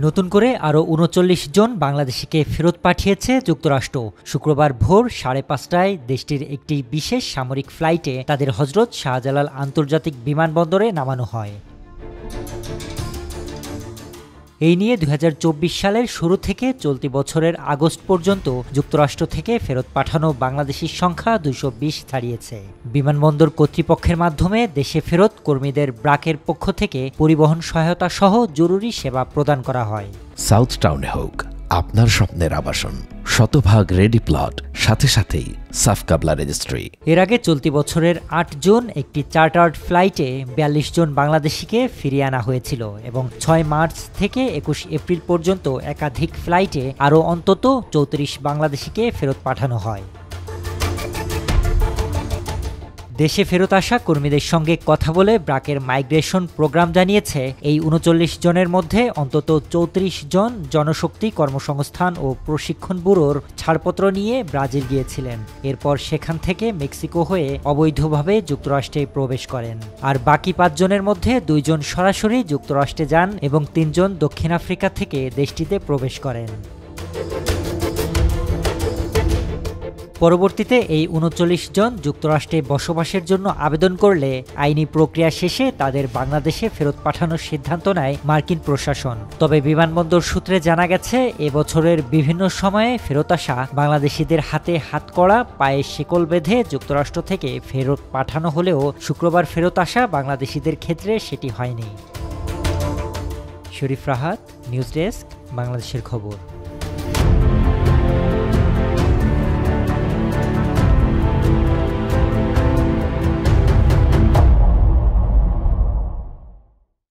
নতুন করে আরও ৩৯ জন বাংলাদেশিকে ফেরত পাঠিয়েছে যুক্তরাষ্ট্র। শুক্রবার ভোর ৫:৩০টায় দেশটির একটি বিশেষ সামরিক ফ্লাইটে তাদের হজরত শাহজালাল আন্তর্জাতিক বিমানবন্দরে নামানো হয়। এই নিয়ে ২০২৪ সালের শুরু থেকে চলতি বছরের আগস্ট পর্যন্ত যুক্তরাষ্ট্র থেকে ফেরত পাঠানো বাংলাদেশির সংখ্যা ২২০ ছাড়িয়েছে। বিমানবন্দর কর্তৃপক্ষের মাধ্যমে দেশে ফেরত কর্মীদের ব্র্যাকের পক্ষ থেকে পরিবহন সহায়তা সহ জরুরি সেবা প্রদান করা হয়। সাউথ টাউনে হোক আপনার স্বপ্নের আবাসন, শতভাগ রেডি প্লট, সাথে সাথেই সাফ কাবলা রেজিস্ট্রি। এর আগে চলতি বছরের ৮ জুন একটি চার্টার্ড ফ্লাইটে ৪২ জন বাংলাদেশিকে ফিরিয়ে আনা হয়েছিল এবং ৬ মার্চ থেকে ২১ এপ্রিল পর্যন্ত একাধিক ফ্লাইটে আরও অন্তত ৩৪ বাংলাদেশিকে ফেরত পাঠানো হয়। দেশে ফেরত আসা কর্মীদের সঙ্গে কথা বলে ব্র্যাকের মাইগ্রেশন প্রোগ্রাম জানিয়েছে, এই ৩৯ জনের মধ্যে অন্তত ৩৪ জন জনশক্তি কর্মসংস্থান ও প্রশিক্ষণ ব্যুরোর ছাড়পত্র নিয়ে ব্রাজিল গিয়েছিলেন। এরপর সেখান থেকে মেক্সিকো হয়ে অবৈধভাবে যুক্তরাষ্ট্রে প্রবেশ করেন। আর বাকি ৫ জনের মধ্যে ২ জন সরাসরি যুক্তরাষ্ট্রে যান এবং ৩ জন দক্ষিণ আফ্রিকা থেকে দেশটিতে প্রবেশ করেন। পরবর্তীতে এই ৩৯ জন যুক্তরাষ্ট্রে বসবাসের জন্য আবেদন করলে আইনি প্রক্রিয়া শেষে তাদের বাংলাদেশে ফেরত পাঠানোর সিদ্ধান্ত নেয় মার্কিন প্রশাসন। তবে বিমানবন্দর সূত্রে জানা গেছে, এবছরের বিভিন্ন সময়ে ফেরত আসা বাংলাদেশিদের হাতে হাতকড়া, পায়ে শিকল বেঁধে যুক্তরাষ্ট্র থেকে ফেরত পাঠানো হলেও শুক্রবার ফেরত আসা বাংলাদেশিদের ক্ষেত্রে সেটি হয়নি। শরীফ রাহাত, নিউজ ডেস্ক, বাংলাদেশের খবর।